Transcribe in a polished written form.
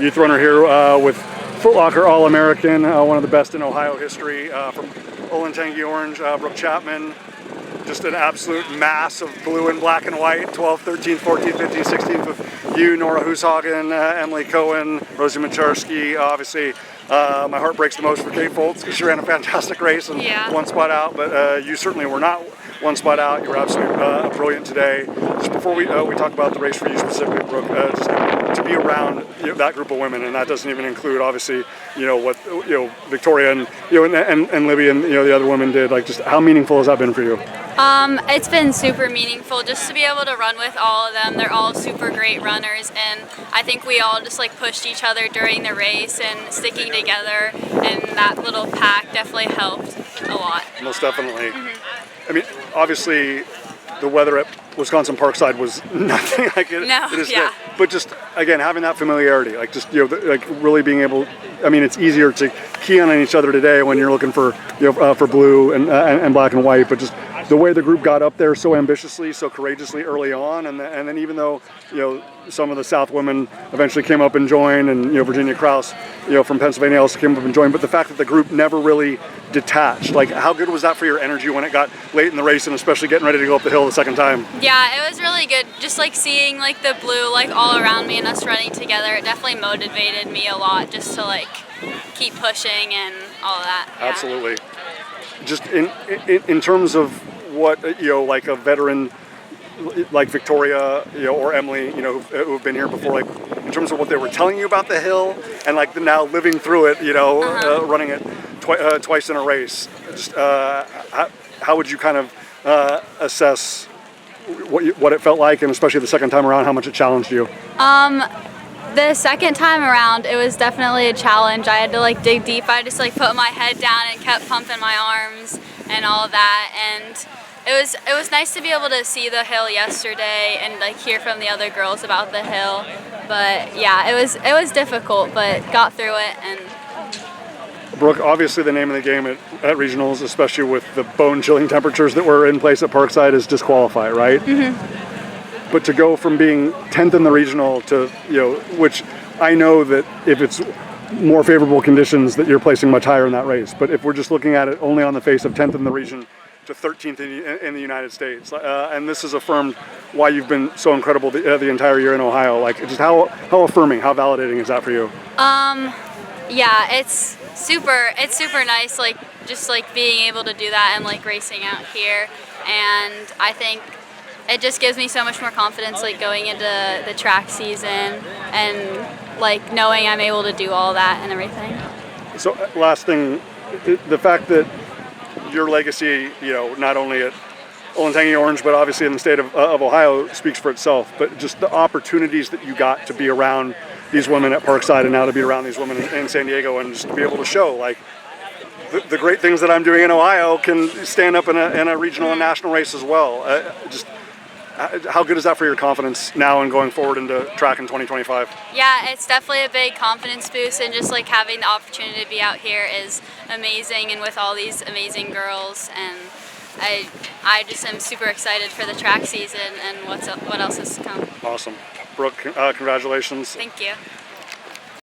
youth runner here with Foot Locker All-American, one of the best in Ohio history, from Olentangy Orange, Brooke Chapman. Just an absolute mass of blue and black and whight, 12th, 13th, 14th, 15th, 16th with you, Nora Hushagen, Emily Cohen, Rosie Macharsky. Obviously, my heart breaks the most for Kate Foltz because she ran a fantastic race and one spot out, but you certainly were not one spot out. You were absolutely brilliant today. Just before we talk about the race for you specifically, Brooke, just to be around that group of women, and that doesn't even include obviously what Victoria and and Libby and the other women did. Like, just how meaningful has that been for you? It's been super meaningful just to be able to run with all of them. They're all super great runners, and I think we all just pushed each other during the race, and sticking together and that little pack definitely helped a lot. Most definitely. I mean, obviously, the weather at Wisconsin Parkside was nothing like it is today. But just again, having that familiarity, really being able. I mean, it's easier to key on each other today when you're looking for for blue and black and white. But just the way the group got up there so ambitiously, so courageously early on, and then even though some of the South women eventually came up and joined, and Virginia Krause from Pennsylvania also came up and joined. But the fact that the group never really detached, like, how good was that for your energy when it got late in the race, and especially getting ready to go up the hill the second time? Yeah, it was really good. Just seeing the blue all around me and us running together, it definitely motivated me a lot just to keep pushing and all of that. Yeah. Absolutely. Just in terms of what like a veteran like Victoria or Emily who've been here before, in terms of what they were telling you about the hill and now living through it, running it twice in a race, just how would you kind of assess what it felt like, and especially the second time around, how much it challenged you? The second time around, it was definitely a challenge. I had to dig deep. I just put my head down and kept pumping my arms and all of that. And it was nice to be able to see the hill yesterday and hear from the other girls about the hill. But yeah, it was difficult, but got through it. And Brooke, obviously the name of the game at regionals, especially with the bone-chilling temperatures that were in place at Parkside, is disqualify, right? But to go from being 10th in the regional to, which I know that if it's more favorable conditions that you're placing much higher in that race. But if we're just looking at it only on the face of 10th in the region to 13th in the United States, and this has affirmed why you've been so incredible the entire year in Ohio. Just how affirming, how validating is that for you? Yeah, it's super nice, just being able to do that and racing out here. And I think it just gives me so much more confidence going into the track season, and knowing I'm able to do all that and everything. So last thing, the fact that your legacy, not only at Olentangy Orange, but obviously in the state of Ohio, speaks for itself. But just the opportunities that you got to be around these women at Parkside, and now to be around these women in San Diego, and just to be able to show the great things that I'm doing in Ohio can stand up in a regional and national race as well. How good is that for your confidence now and going forward into track in 2025? Yeah, it's definitely a big confidence boost, and just having the opportunity to be out here is amazing, and with all these amazing girls, and I just am super excited for the track season and what else is to come. Awesome. Brooke, congratulations. Thank you.